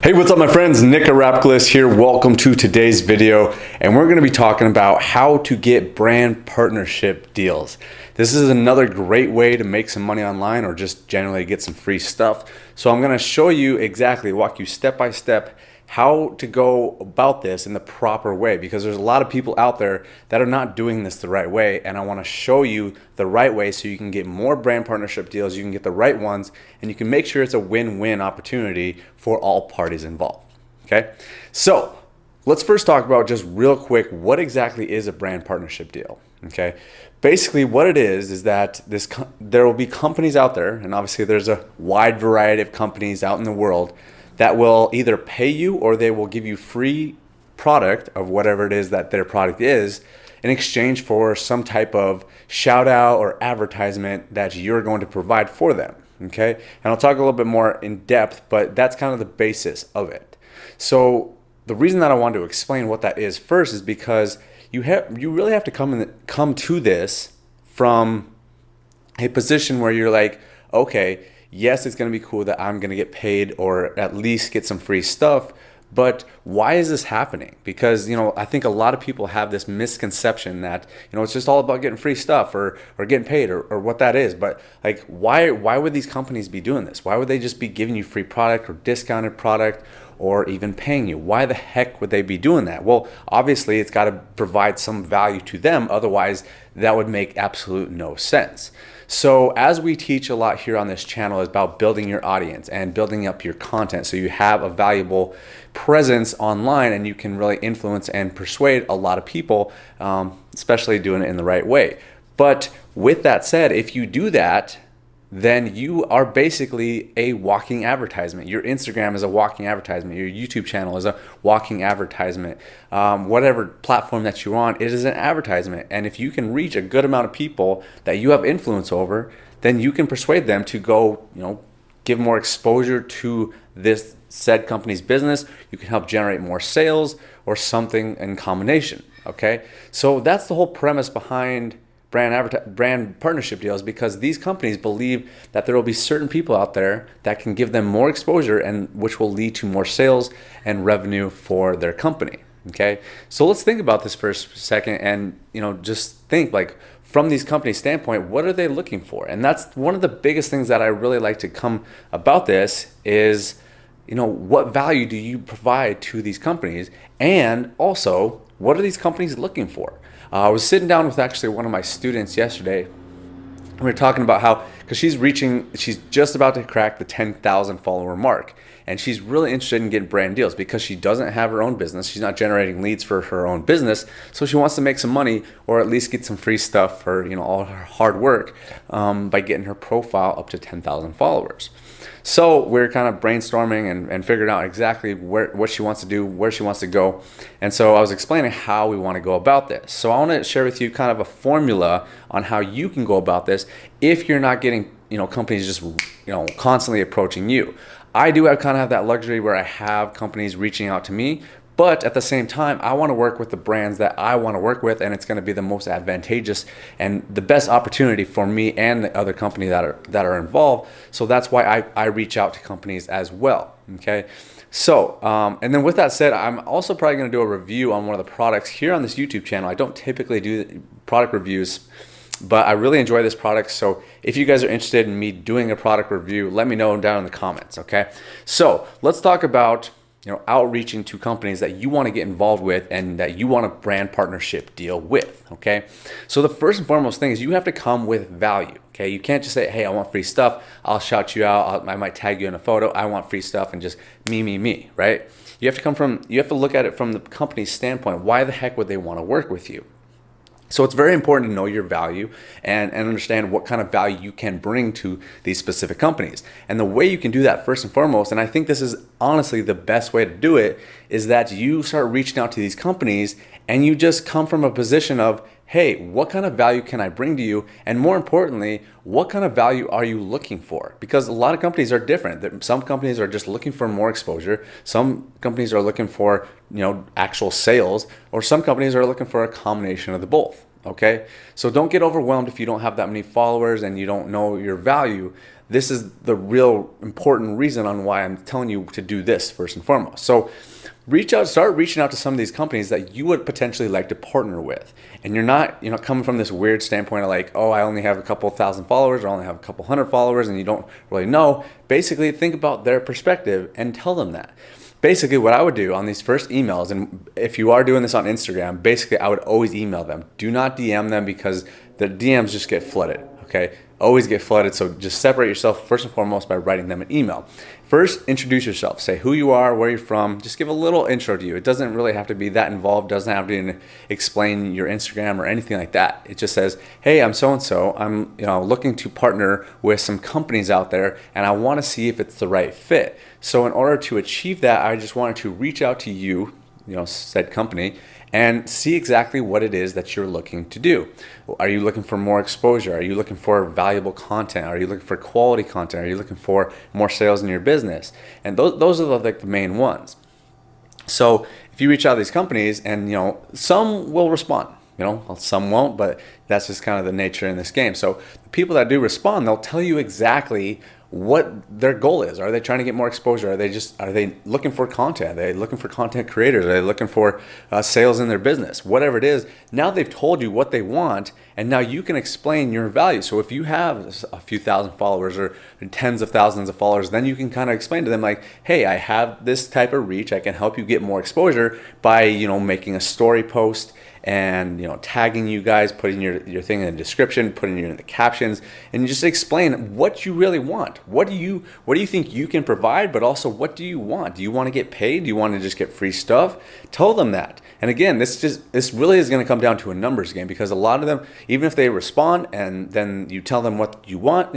Hey, what's up my friends? Nick Rapclist here. Welcome to today's video, and we're going to be talking about how to get brand partnership deals. This is another great way to make some money online or just generally get some free stuff. So I'm going to show you exactly, walk you step by step how to go about this in the proper way, because there's a lot of people out there that are not doing this the right way, and I want to show you the right way so you can get more brand partnership deals, you can get the right ones, and you can make sure it's a win-win opportunity for all parties involved. Okay, so let's first talk about just real quick what exactly is a brand partnership deal. Okay, basically what it is that there will be companies out there, and obviously there's a wide variety of companies out in the world that will either pay you or they will give you free product of whatever it is that their product is in exchange for some type of shout out or advertisement that you're going to provide for them. Okay, and I'll talk a little bit more in depth, but that's kind of the basis of it. So the reason that I wanted to explain what that is first is because you really have to come to this from a position where you're like, okay, yes, it's going to be cool that I'm going to get paid or at least get some free stuff, but why is this happening? Because, I think a lot of people have this misconception that, it's just all about getting free stuff or getting paid or what that is. But like, why would these companies be doing this? Why would they just be giving you free product or discounted product or even paying you? Why the heck would they be doing that? Well, obviously it's got to provide some value to them. Otherwise, that would make absolute no sense. So as we teach a lot here on this channel is about building your audience and building up your content so you have a valuable presence online and you can really influence and persuade a lot of people, especially doing it in the right way. But with that said, if you do that, then you are basically a walking advertisement. Your Instagram is a walking advertisement. Your YouTube channel is a walking advertisement. Whatever platform that you're on, it is an advertisement. And if you can reach a good amount of people that you have influence over, then you can persuade them to go, give more exposure to this said company's business. You can help generate more sales or something in combination. Okay, so that's the whole premise behind brand partnership deals, because these companies believe that there will be certain people out there that can give them more exposure and which will lead to more sales and revenue for their company. Okay, so let's think about this for a second and just think like from these companies' standpoint, what are they looking for? And that's one of the biggest things that I really like to come about this is what value do you provide to these companies, and also what are these companies looking for? I was sitting down with actually one of my students yesterday. We were talking about how, because she's just about to crack the 10,000 follower mark, and she's really interested in getting brand deals because she doesn't have her own business. She's not generating leads for her own business, so she wants to make some money or at least get some free stuff for all her hard work by getting her profile up to 10,000 followers. So we're kind of brainstorming and figuring out exactly what she wants to do, where she wants to go. And so I was explaining how we want to go about this. So I want to share with you kind of a formula on how you can go about this if you're not getting, companies just, constantly approaching you. I do have that luxury where I have companies reaching out to me, but at the same time, I want to work with the brands that I want to work with, and it's going to be the most advantageous and the best opportunity for me and the other company that are involved. So that's why I reach out to companies as well. Okay, so and then with that said, I'm also probably going to do a review on one of the products here on this YouTube channel. I don't typically do product reviews, but I really enjoy this product. So if you guys are interested in me doing a product review, let me know down in the comments. Okay, so let's talk about outreaching to companies that you want to get involved with and that you want a brand partnership deal with. Okay, so the first and foremost thing is you have to come with value. Okay, you can't just say, hey, I want free stuff, I'll shout you out, I might tag you in a photo, I want free stuff, and just me, right? You have to look at it from the company's standpoint. Why the heck would they want to work with you? So it's very important to know your value and understand what kind of value you can bring to these specific companies. And the way you can do that first and foremost, and I think this is honestly the best way to do it, is that you start reaching out to these companies and you just come from a position of, hey, what kind of value can I bring to you? And more importantly, what kind of value are you looking for? Because a lot of companies are different. Some companies are just looking for more exposure. Some companies are looking for, actual sales, or some companies are looking for a combination of the both. Okay, so don't get overwhelmed if you don't have that many followers and you don't know your value. this is the real important reason on why I'm telling you to do this first and foremost. So start reaching out to some of these companies that you would potentially like to partner with. And you're not, coming from this weird standpoint of like, oh, I only have a couple thousand followers, or I only have a couple hundred followers, and you don't really know. Basically, think about their perspective and tell them that. Basically, what I would do on these first emails, and if you are doing this on Instagram, basically I would always email them. Do not DM them, because the DMs just get flooded, okay? Always get flooded, so just separate yourself first and foremost by writing them an email. First, introduce yourself. Say who you are, where you're from. Just give a little intro to you. It doesn't really have to be that involved. Doesn't have to explain your Instagram or anything like that. It just says, hey, I'm so-and-so. I'm looking to partner with some companies out there, and I want to see if it's the right fit. So in order to achieve that, I just wanted to reach out to you, said company, and see exactly what it is that you're looking to do. Are you looking for more exposure? Are you looking for valuable content? Are you looking for quality content? Are you looking for more sales in your business? And those are the main ones. So if you reach out to these companies, and some will respond, some won't, but that's just kind of the nature in this game. So the people that do respond, they'll tell you exactly what their goal is. Are they trying to get more exposure? Are they looking for content? Are they looking for content creators? Are they looking for sales in their business? Whatever it is, now they've told you what they want, and now you can explain your value. So if you have a few thousand followers or tens of thousands of followers, then you can kind of explain to them like, hey, I have this type of reach. I can help you get more exposure by making a story post and tagging you guys, putting your thing in the description, putting it in the captions, and you just explain what you really want. What do you think you can provide, but also what do you want? Do you want to get paid? Do you want to just get free stuff? Tell them that. And again, this really is going to come down to a numbers game, because a lot of them, even if they respond and then you tell them what you want,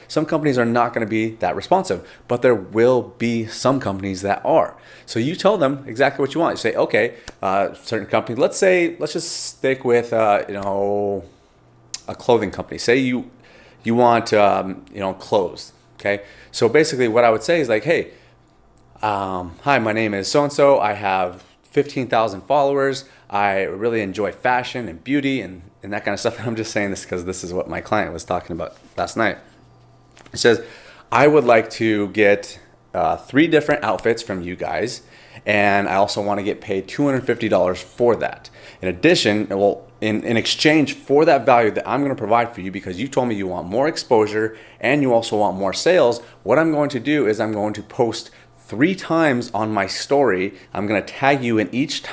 some companies are not going to be that responsive, but there will be some companies that are. So you tell them exactly what you want. You say, okay, certain company, let's just stick with a clothing company. Say you want clothes. Okay, so basically what I would say is like, hey, hi, my name is so and so. I have 15,000 followers. I really enjoy fashion and beauty and that kind of stuff. And I'm just saying this because this is what my client was talking about last night. It says, I would like to get 3 different outfits from you guys, and I also want to get paid $250 for that. In addition, in exchange for that value that I'm going to provide for you, because you told me you want more exposure and you also want more sales, what I'm going to do is I'm going to post 3 times on my story. I'm going to tag you in each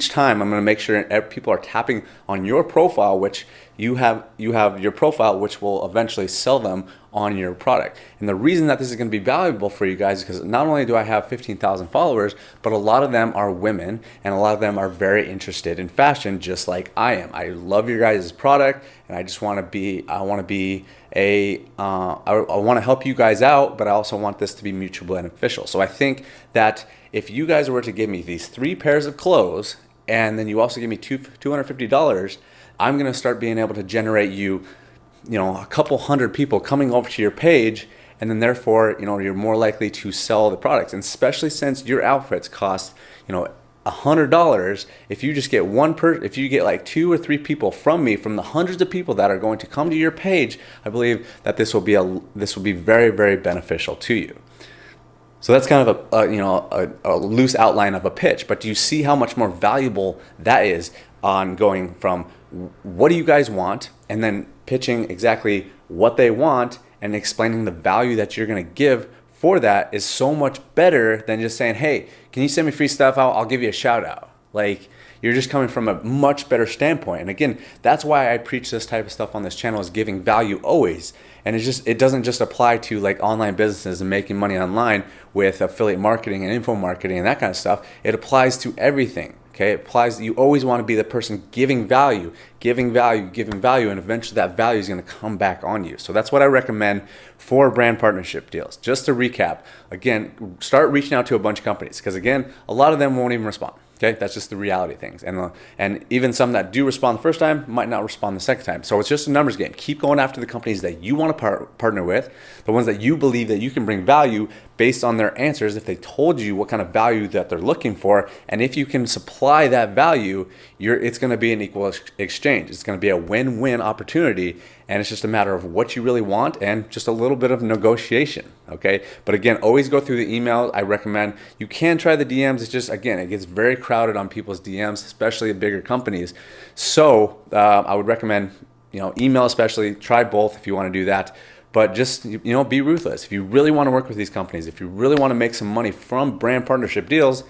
time. I'm going to make sure people are tapping on your profile, which you have your profile, which will eventually sell them on your product. And the reason that this is going to be valuable for you guys is because not only do I have 15,000 followers, but a lot of them are women, and a lot of them are very interested in fashion, just like I am. I love your guys' product, and I just want to be. I want to help you guys out, but I also want this to be mutually beneficial. So I think that if you guys were to give me these 3 pairs of clothes, and then you also give me $250, I'm going to start being able to generate you, a couple hundred people coming over to your page, and then therefore, you're more likely to sell the products. And especially since your outfits cost, $100, if you just get if you get like 2 or 3 people from me, from the hundreds of people that are going to come to your page, I believe that this will be very, very beneficial to you. So that's kind of a loose outline of a pitch, but do you see how much more valuable that is on going from what do you guys want, and then pitching exactly what they want and explaining the value that you're going to give for that is so much better than just saying, hey, can you send me free stuff? I'll give you a shout out. Like, you're just coming from a much better standpoint. And again, that's why I preach this type of stuff on this channel, is giving value always. And it doesn't just apply to like online businesses and making money online with affiliate marketing and info marketing and that kind of stuff. It applies to everything. Okay, it applies. You always want to be the person giving value, and eventually that value is going to come back on you. So that's what I recommend for brand partnership deals. Just to recap, again, start reaching out to a bunch of companies, because again, a lot of them won't even respond. Okay, that's just the reality of things. And even some that do respond the first time might not respond the second time. So it's just a numbers game. Keep going after the companies that you want to partner with, the ones that you believe that you can bring value based on their answers, if they told you what kind of value that they're looking for, and if you can supply that value, it's going to be an equal exchange. It's going to be a win-win opportunity, and it's just a matter of what you really want and just a little bit of negotiation, okay? But again, always go through the email. I recommend you can try the DMs. It's just, again, it gets very crowded on people's DMs, especially at bigger companies. So I would recommend, email especially. Try both if you want to do that. But just, be ruthless. If you really want to work with these companies, if you really want to make some money from brand partnership deals,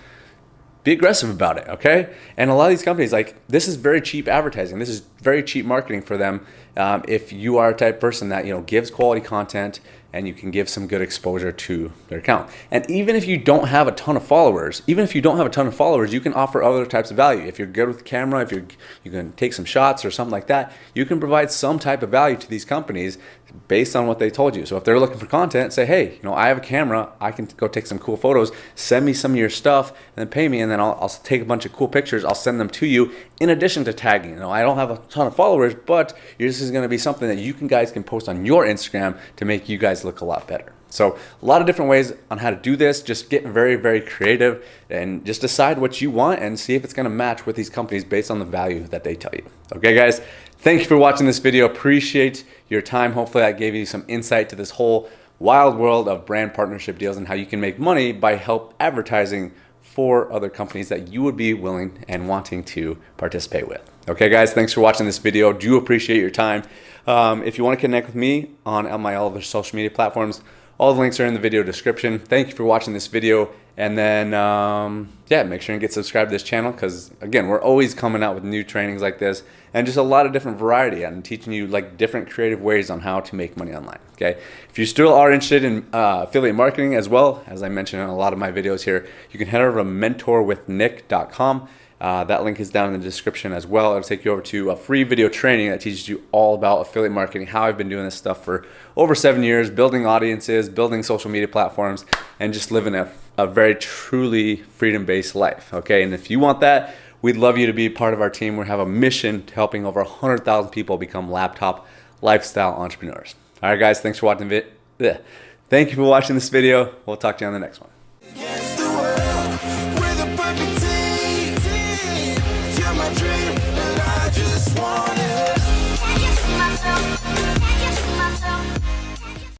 be aggressive about it, okay? And a lot of these companies, this is very cheap advertising. This is very cheap marketing for them. If you are a type of person that, gives quality content and you can give some good exposure to their account. And even if you don't have a ton of followers, you can offer other types of value. If you're good with the camera, if you can take some shots or something like that, you can provide some type of value to these companies based on what they told you. So if they're looking for content, say, hey, I have a camera, I can go take some cool photos, send me some of your stuff, and then pay me, and then I'll take a bunch of cool pictures, I'll send them to you, in addition to tagging. I don't have a ton of followers, but this is gonna be something that you guys can post on your Instagram to make you guys look a lot better. So a lot of different ways on how to do this. Just get very, very creative and just decide what you want and see if it's gonna match with these companies based on the value that they tell you. Okay, guys? Thank you for watching this video. Appreciate your time. Hopefully that gave you some insight to this whole wild world of brand partnership deals and how you can make money by advertising for other companies that you would be willing and wanting to participate with. Okay, guys, thanks for watching this video. Do appreciate your time. If you want to connect with me on my all other social media platforms, all the links are in the video description. Thank you for watching this video. And then, make sure and get subscribed to this channel because, again, we're always coming out with new trainings like this and just a lot of different variety and teaching you different creative ways on how to make money online, okay? If you still are interested in affiliate marketing as well, as I mentioned in a lot of my videos here, you can head over to mentorwithnick.com. That link is down in the description as well. It'll take you over to a free video training that teaches you all about affiliate marketing, how I've been doing this stuff for over 7 years, building audiences, building social media platforms, and just living a very truly freedom-based life, okay? And if you want that, we'd love you to be part of our team. We have a mission to helping over 100,000 people become laptop lifestyle entrepreneurs. All right, guys, thanks for watching Thank you for watching this video. We'll talk to you on the next one. Dream, and I just want it.